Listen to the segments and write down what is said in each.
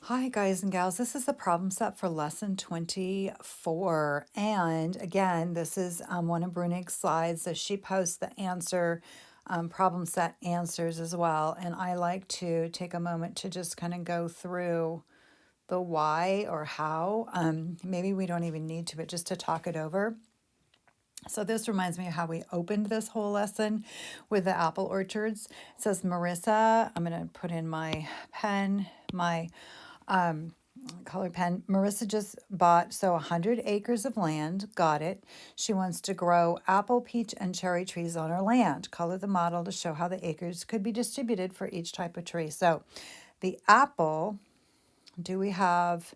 Hi, guys and gals. This is the problem set for lesson 24. And again, this is one of Brunig's slides. So she posts the answer, problem set answers as well. And I like to take a moment to just kind of go through the why or how. Maybe we don't even need to, but just to talk it over. So this reminds me of how we opened this whole lesson with the apple orchards. It says, Marissa, I'm going to put in my pen, my color pen. Marissa just bought 100 acres of land. Got it. She wants to grow apple, peach, and cherry trees on her land. Color the model to show how the acres could be distributed for each type of tree. So the apple, do we have,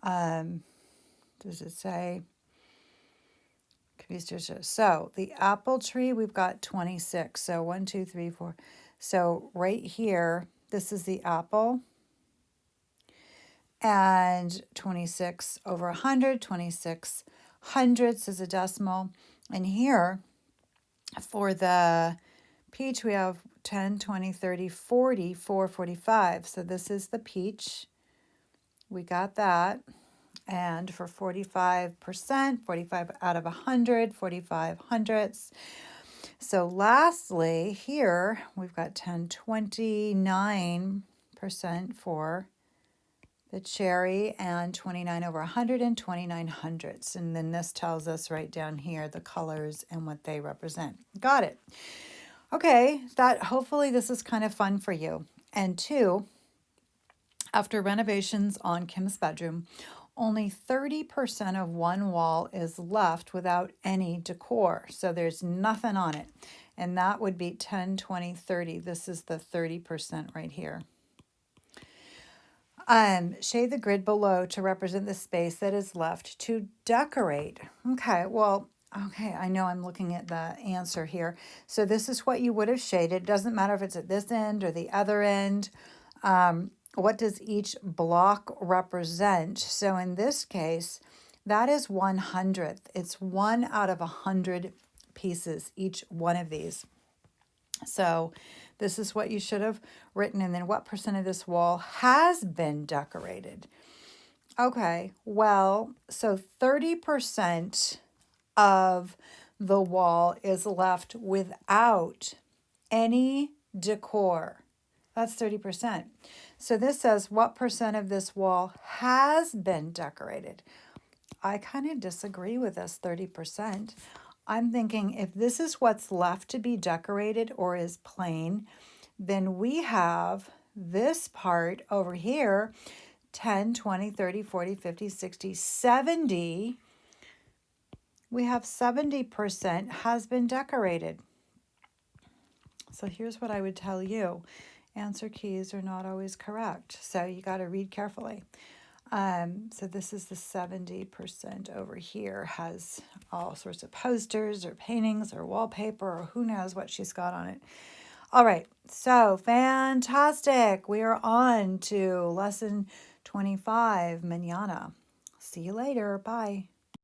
does it say? So the apple tree, we've got 26. So 1, 2, 3, 4. So right here, this is the apple. And 26 over 100, 26 hundredths is a decimal. And here, for the peach, we have 10, 20, 30, 40, 4, 45. So this is the peach. We got that. And for 45%, 45 out of 100, 45 hundredths. So lastly, here, we've got 10, 29% for the cherry, and 29 over 100 and 29 hundredths. And then this tells us right down here the colors and what they represent. Got it. Okay, hopefully this is kind of fun for you. And two, after renovations on Kim's bedroom, only 30% of one wall is left without any decor. So there's nothing on it. And that would be 10, 20, 30. This is the 30% right here. Shade the grid below to represent the space that is left to decorate. Okay, I know I'm looking at the answer here. So this is what you would have shaded. It doesn't matter if it's at this end or the other end. What does each block represent? So in this case, that is 1/100th. It's 1 out of 100 pieces, each one of these. So this is what you should have written. And then what percent of this wall has been decorated? Okay, well, so 30% of the wall is left without any decor. That's 30%. So this says what percent of this wall has been decorated? I kind of disagree with this 30%. I'm thinking if this is what's left to be decorated or is plain, then we have this part over here, 10, 20, 30, 40, 50, 60, 70. We have 70% has been decorated. So here's what I would tell you. Answer keys are not always correct, so you got to read carefully. So this is the 70% over here, has all sorts of posters or paintings or wallpaper or who knows what she's got on it. All right, so fantastic. We are on to lesson 25, Manana. See you later. Bye.